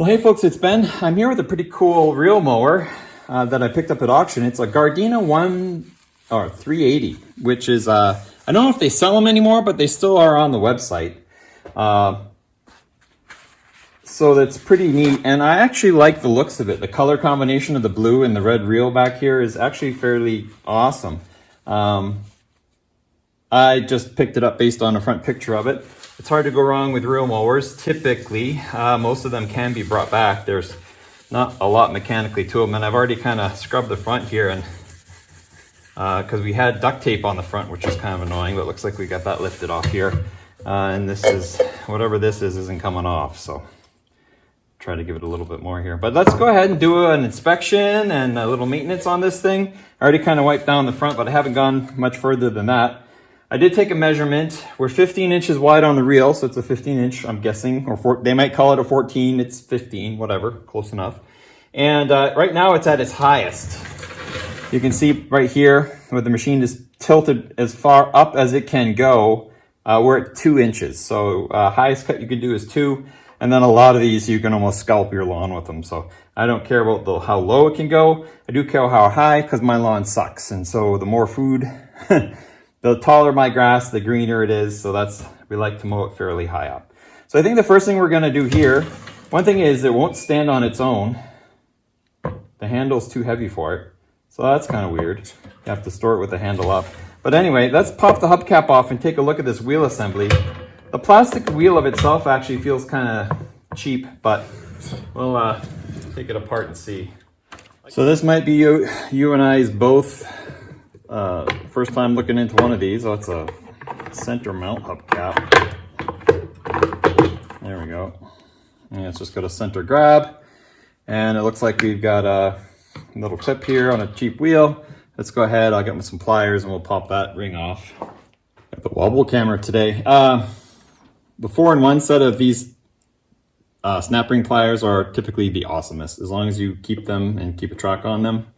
Well, hey folks, it's Ben. I'm here with a pretty cool reel mower that I picked up at auction. It's a Gardena 380, which is, I don't know if they sell them anymore, but they still are on the website. So that's pretty neat. And I actually like the looks of it. The color combination of the blue and the red reel back here is actually fairly awesome. I just picked it up based on a front picture of it. It's hard to go wrong with reel mowers. Typically, most of them can be brought back. There's not a lot mechanically to them, and I've already kind of scrubbed the front here, and because we had duct tape on the front, which is kind of annoying, but it looks like we got that lifted off here. And this is, whatever this is, isn't coming off, so try to give it a little bit more here. But let's go ahead and do an inspection and a little maintenance on this thing. I already kind of wiped down the front, but I haven't gone much further than that. I did take a measurement. We're 15 inches wide on the reel, so it's a 15 inch, I'm guessing, or they might call it a 14, it's 15, whatever, close enough. And right now it's at its highest. You can see right here, where the machine is tilted as far up as it can go, we're at 2 inches. So highest cut you can do is 2, and then a lot of these you can almost scalp your lawn with them. So I don't care about how low it can go. I do care how high, because my lawn sucks. And so the more food, the taller my grass, the greener it is. So we like to mow it fairly high up. So I think the first thing we're gonna do here, one thing is it won't stand on its own. The handle's too heavy for it. So that's kind of weird. You have to store it with the handle up. But anyway, let's pop the hubcap off and take a look at this wheel assembly. The plastic wheel of itself actually feels kind of cheap, but we'll take it apart and see. So this might be you and I's both first time looking into one of these. Oh, it's a center mount hubcap. There we go. And it's just got a center grab. And it looks like we've got a little clip here on a cheap wheel. Let's go ahead, I'll get some pliers and we'll pop that ring off. Got the wobble camera today. The 4-in-1 set of these snap ring pliers are typically the awesomest, as long as you keep them and keep a track on them.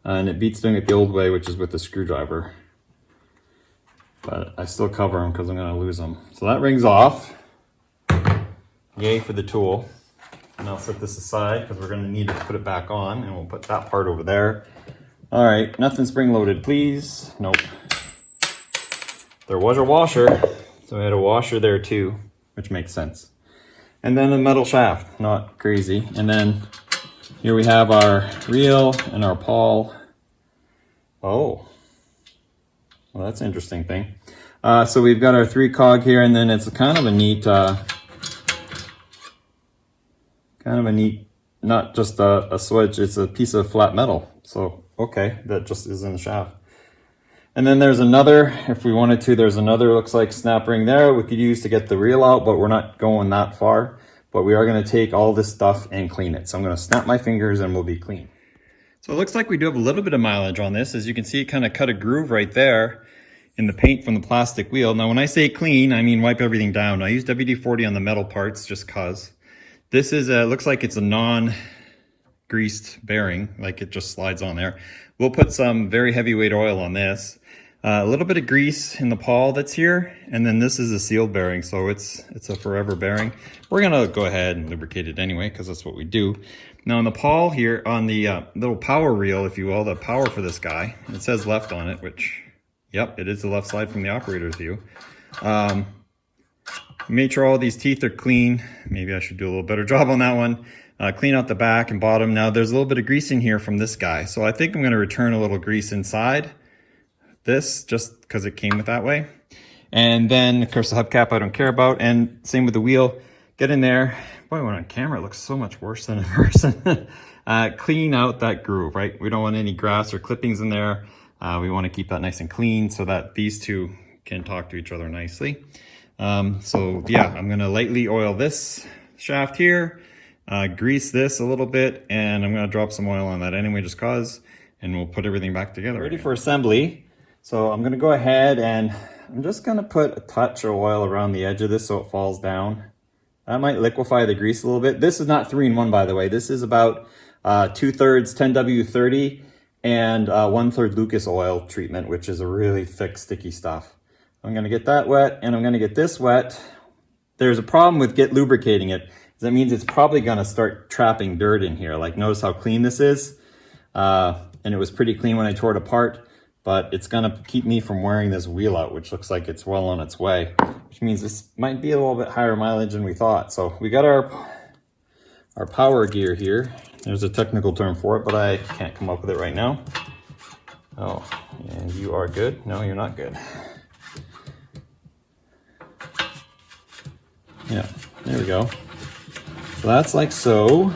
And it beats doing it the old way, which is with the screwdriver. But I still cover them because I'm going to lose them. So that ring's off. Yay for the tool. And I'll set this aside because we're going to need to put it back on, and we'll put that part over there. All right, nothing spring loaded, please. Nope. There was a washer, so I had a washer there too, which makes sense. And then a metal shaft, not crazy. And then here we have our reel and our pawl. Oh, well, that's an interesting thing. So we've got our 3 cog here, and then it's kind of a neat, not just a switch, it's a piece of flat metal. So, okay, that just is in the shaft. And then there's another, if we wanted to, there's another, looks like snap ring there we could use to get the reel out, but we're not going that far. But we are going to take all this stuff and clean it. So I'm going to snap my fingers and we'll be clean. So it looks like we do have a little bit of mileage on this. As you can see, it kind of cut a groove right there in the paint from the plastic wheel. Now, when I say clean, I mean wipe everything down. I use WD-40 on the metal parts just cause. This is looks like it's a non-greased bearing, like it just slides on there. We'll put some very heavyweight oil on this. A little bit of grease in the pawl that's here, and then this is a sealed bearing, so it's a forever bearing. We're gonna go ahead and lubricate it anyway, because that's what we do. Now on the pawl here, on the little power reel, if you will, the power for this guy, it says left on it, which, yep, it is the left side from the operator's view. Make sure all these teeth are clean. Maybe I should do a little better job on that one. Clean out the back and bottom. Now there's a little bit of grease in here from this guy, so I think I'm gonna return a little grease inside this, just because it came with that way. And then of course the hubcap I don't care about, and same with the wheel. Get in there. Boy, when on camera it looks so much worse than in person. Clean out that groove, right? We don't want any grass or clippings in there. We want to keep that nice and clean so that these two can talk to each other nicely. So yeah, I'm gonna lightly oil this shaft here, grease this a little bit, and I'm gonna drop some oil on that anyway, just cause, and we'll put everything back together. Ready for assembly. So I'm gonna go ahead and I'm just gonna put a touch of oil around the edge of this so it falls down. That might liquefy the grease a little bit. This is not 3-in-1, by the way. This is about 2/3 10W30 and 1/3 Lucas oil treatment, which is a really thick, sticky stuff. I'm gonna get that wet, and I'm gonna get this wet. There's a problem with lubricating it. That means it's probably gonna start trapping dirt in here. Like notice how clean this is. And it was pretty clean when I tore it apart, but it's gonna keep me from wearing this wheel out, which looks like it's well on its way, which means this might be a little bit higher mileage than we thought. So we got our power gear here. There's a technical term for it, but I can't come up with it right now. Oh, and you are good? No, you're not good. Yeah, there we go. So that's like so.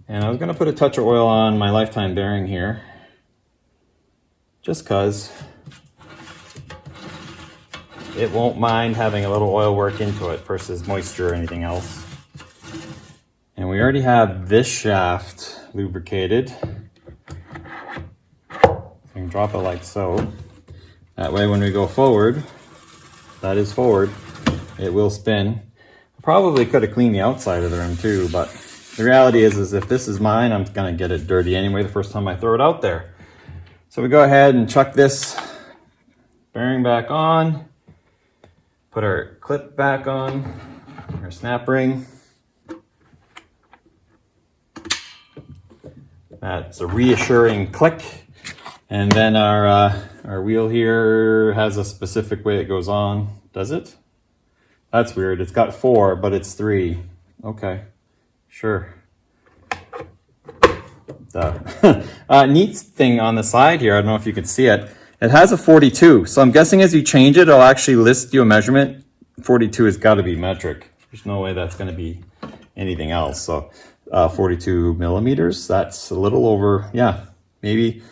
And I was gonna put a touch of oil on my lifetime bearing here, just cause it won't mind having a little oil work into it versus moisture or anything else. And we already have this shaft lubricated. You can drop it like so. That way when we go forward, that is forward, it will spin. I probably could have cleaned the outside of the rim too, but the reality is if this is mine, I'm gonna get it dirty anyway the first time I throw it out there. So we go ahead and chuck this bearing back on, put our clip back on, our snap ring. That's a reassuring click. And then our wheel here has a specific way it goes on. Does it? That's weird. It's got 4, but it's 3. Okay, sure. Neat thing on the side here, I don't know if you can see it. It has a 42. So I'm guessing as you change it, it'll actually list you a measurement. 42 has got to be metric. There's no way that's going to be anything else. So 42 millimeters, that's a little over, yeah, maybe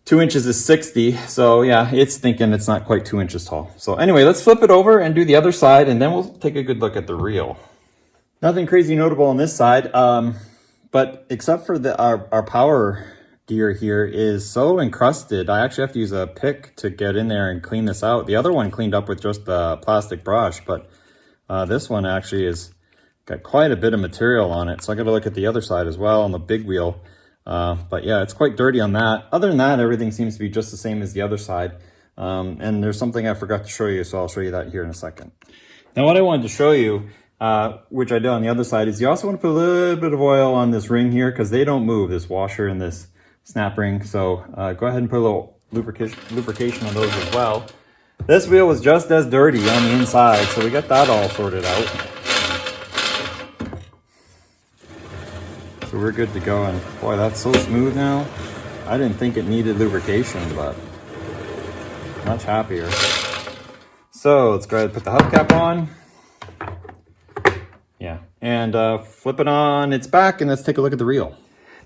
2 inches is 60. So yeah, it's thinking it's not quite 2 inches tall. So anyway, let's flip it over and do the other side, and then we'll take a good look at the reel. Nothing crazy notable on this side, but except for our power gear here is so encrusted, I actually have to use a pick to get in there and clean this out. The other one cleaned up with just a plastic brush, but this one actually is got quite a bit of material on it. So I got to look at the other side as well on the big wheel. But yeah, it's quite dirty on that. Other than that, everything seems to be just the same as the other side. And there's something I forgot to show you, so I'll show you that here in a second. Now what I wanted to show you, which I did on the other side, is you also want to put a little bit of oil on this ring here because they don't move, this washer and this snap ring. So go ahead and put a little lubrication on those as well. This wheel was just as dirty on the inside, so we got that all sorted out. So we're good to go, and boy, that's so smooth now. I didn't think it needed lubrication, but much happier. So let's go ahead and put the hubcap on. Yeah, and flip it on its back, and let's take a look at the reel.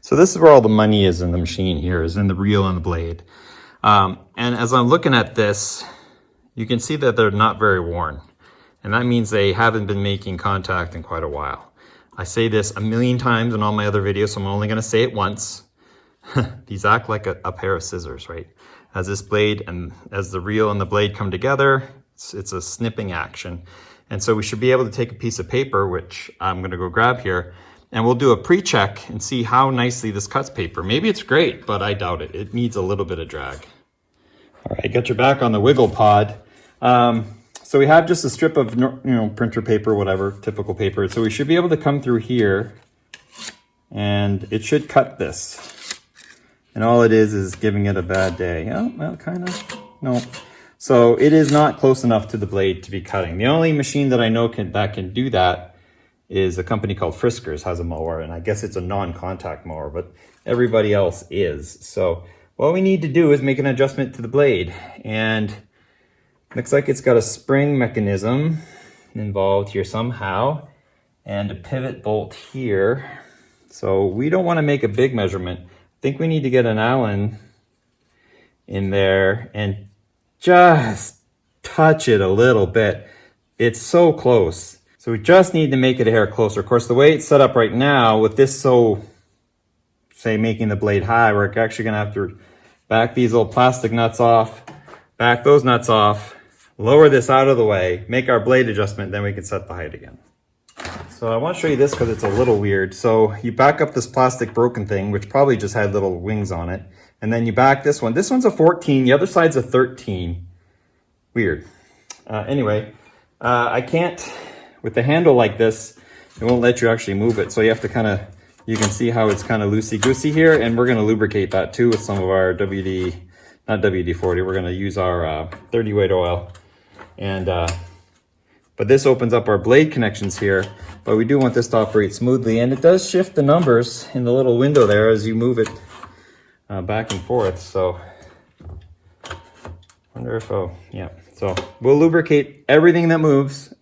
So this is where all the money is in the machine here, is in the reel and the blade. And as I'm looking at this, you can see that they're not very worn. And that means they haven't been making contact in quite a while. I say this a million times in all my other videos, so I'm only gonna say it once. These act like a pair of scissors, right? As this blade and as the reel and the blade come together, it's a snipping action. And so we should be able to take a piece of paper, which I'm gonna go grab here, and we'll do a pre-check and see how nicely this cuts paper. Maybe it's great, but I doubt it. It needs a little bit of drag. All right, got your back on the wiggle pod. So we have just a strip of, printer paper, whatever, typical paper. So we should be able to come through here and it should cut this. And all it is giving it a bad day. Oh, well, kind of, no. So it is not close enough to the blade to be cutting. The only machine that I know that can do that is a company called Friskers has a mower, and I guess it's a non-contact mower, but everybody else is. So what we need to do is make an adjustment to the blade, and looks like it's got a spring mechanism involved here somehow, and a pivot bolt here. So we don't want to make a big measurement. I think we need to get an Allen in there and just touch it a little bit. It's so close. So we just need to make it a hair closer. Of course, the way it's set up right now with this, say making the blade high, we're actually gonna have to back these little plastic nuts off, back those nuts off, lower this out of the way, make our blade adjustment, then we can set the height again. So I want to show you this because it's a little weird. So you back up this plastic broken thing, which probably just had little wings on it, and then you back this one. This one's a 14, the other side's a 13. Weird. Anyway, I can't, with the handle like this, it won't let you actually move it. So you have to kind of, you can see how it's kind of loosey-goosey here, and we're going to lubricate that too with some of our not WD-40. We're going to use our 30 weight oil. And but this opens up our blade connections here, but we do want this to operate smoothly, and it does shift the numbers in the little window there as you move it back and forth. So I wonder if, oh yeah, so we'll lubricate everything that moves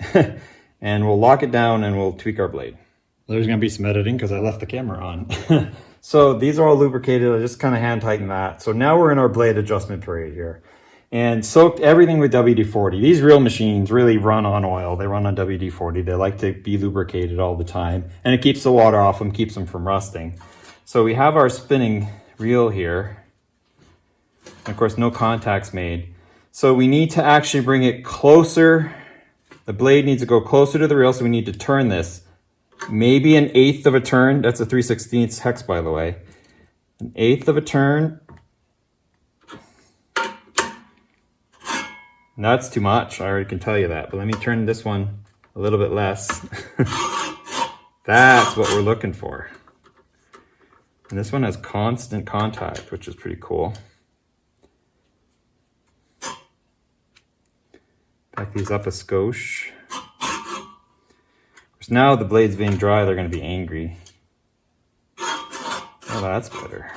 and we'll lock it down and we'll tweak our blade. There's going to be some editing because I left the camera on. So these are all lubricated. I just kind of hand tighten that. So now we're in our blade adjustment period here, and soaked everything with WD-40. These real machines really run on oil. They run on WD-40. They like to be lubricated all the time, and it keeps the water off them, keeps them from rusting. So we have our spinning reel here. And of course, no contacts made. So we need to actually bring it closer. The blade needs to go closer to the reel, so we need to turn this. Maybe an eighth of a turn. That's a 3/16 hex, by the way. An eighth of a turn. And that's too much. I already can tell you that. But let me turn this one a little bit less. That's what we're looking for. And this one has constant contact, which is pretty cool. Back these up a skosh. Now the blade's being dry, they're going to be angry. Oh, that's better.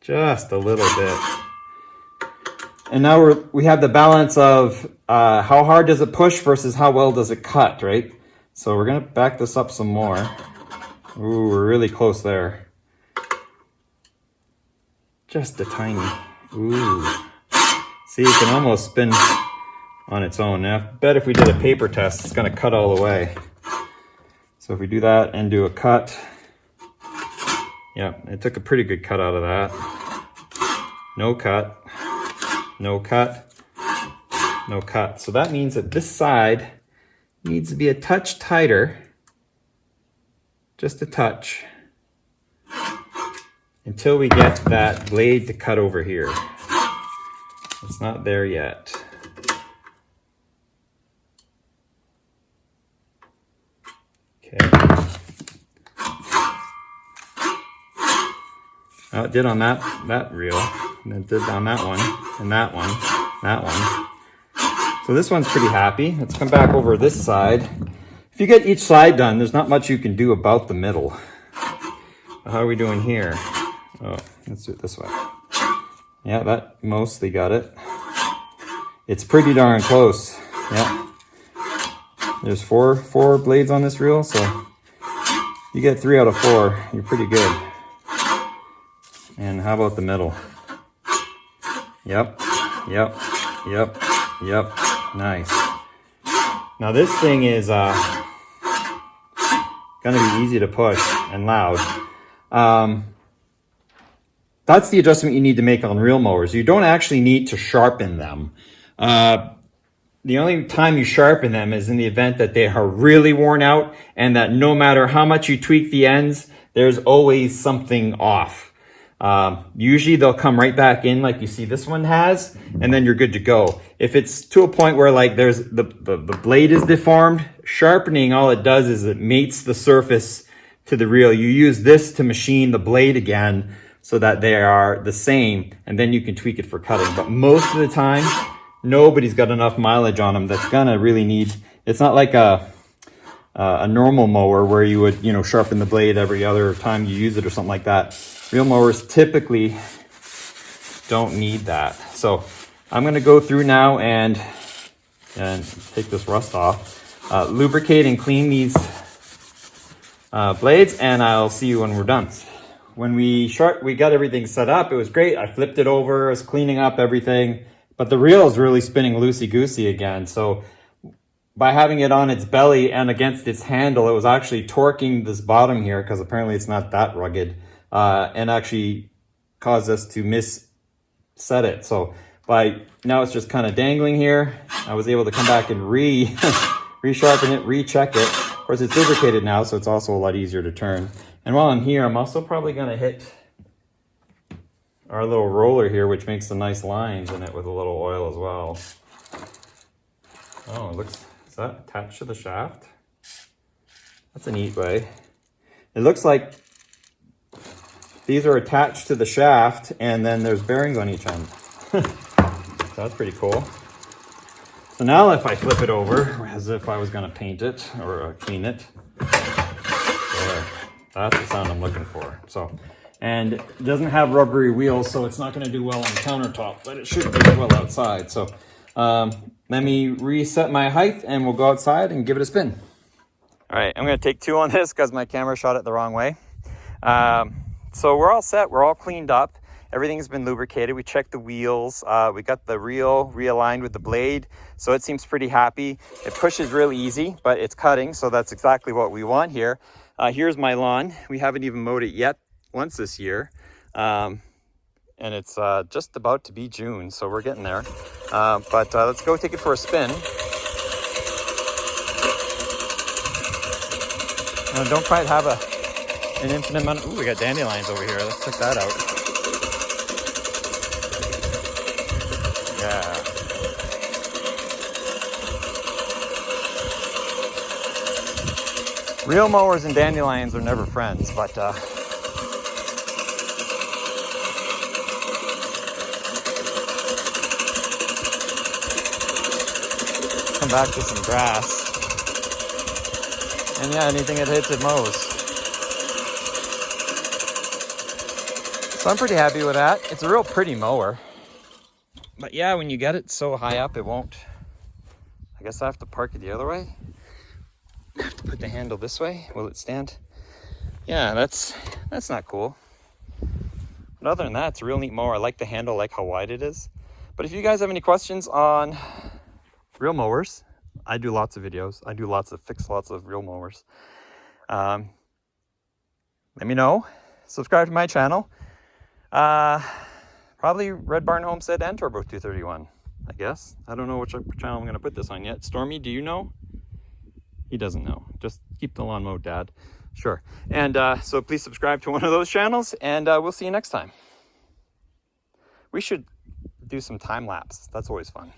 Just a little bit. And now we have the balance of how hard does it push versus how well does it cut, right? So we're going to back this up some more. Ooh, we're really close there. Just a tiny. Ooh. See, it can almost spin on its own. Now, I bet if we did a paper test, it's going to cut all the way. So if we do that and do a cut, yeah, it took a pretty good cut out of that. No cut, no cut, no cut. So that means that this side needs to be a touch tighter, just a touch, until we get that blade to cut over here. It's not there yet. Okay. Oh, it did on that reel, and it did on that one, and that one, that one. So this one's pretty happy. Let's come back over this side. If you get each side done, there's not much you can do about the middle. How are we doing here? Oh, let's do it this way. Yeah, that mostly got it. It's pretty darn close. Yeah. There's four blades on this reel, so you get 3 out of 4. You're pretty good. And how about the middle? Yep, yep, yep, yep. Nice. Now this thing is gonna be easy to push and loud. That's the adjustment you need to make on reel mowers. You don't actually need to sharpen them. The only time you sharpen them is in the event that they are really worn out and that no matter how much you tweak the ends, there's always something off. Usually they'll come right back in like you see this one has, and then you're good to go. If it's to a point where like there's the blade is deformed, sharpening, all it does is it mates the surface to the reel. You use this to machine the blade again so that they are the same, and then you can tweak it for cutting. But most of the time, nobody's got enough mileage on them that's gonna really need, it's not like a normal mower where you would, you know, sharpen the blade every other time you use it or something like that. Reel mowers typically don't need that. So I'm gonna go through now and take this rust off, lubricate and clean these blades, and I'll see you when we're done. When we got everything set up, it was great. I flipped it over, I was cleaning up everything, but the reel is really spinning loosey-goosey again. So by having it on its belly and against its handle, it was actually torquing this bottom here, because apparently it's not that rugged, and actually caused us to set it. So now it's just kind of dangling here. I was able to come back and resharpen it, recheck it. Of course, it's lubricated now, so it's also a lot easier to turn. And while I'm here, I'm also probably going to hit our little roller here, which makes the nice lines in it with a little oil as well. Oh, it looks, is that attached to the shaft? That's a neat way. It looks like these are attached to the shaft and then there's bearings on each end. So that's pretty cool. So now if I flip it over, as if I was gonna paint it or clean it, there, that's the sound I'm looking for. So, and it doesn't have rubbery wheels, so it's not gonna do well on the countertop, but it should do well outside. So let me reset my height and we'll go outside and give it a spin. All right, I'm gonna take 2 on this because my camera shot it the wrong way. So we're all set, we're all cleaned up. Everything's been lubricated. We checked the wheels. We got the reel realigned with the blade. So it seems pretty happy. It pushes really easy, but it's cutting. So that's exactly what we want here. Here's my lawn. We haven't even mowed it yet once this year. And it's just about to be June. So we're getting there. But let's go take it for a spin. Don't quite have an infinite amount of, ooh, we got dandelions over here. Let's check that out. Yeah. Real mowers and dandelions are never friends, but come back to some grass. And yeah, anything it hits, it mows. So I'm pretty happy with that. It's a real pretty mower. But yeah, when you get it so high up, it won't. I guess I have to park it the other way. I have to put the handle this way. Will it stand? Yeah, that's not cool. But other than that, it's a real neat mower. I like the handle, I like how wide it is. But if you guys have any questions on real mowers, I do lots of videos. I do fix lots of real mowers. Let me know. Subscribe to my channel. Probably Red Barn Homestead and Turbo 231, I guess. I don't know which channel I'm going to put this on yet. Stormy, do you know? He doesn't know. Just keep the lawn mowed, Dad. Sure. And so please subscribe to one of those channels, and we'll see you next time. We should do some time lapse. That's always fun.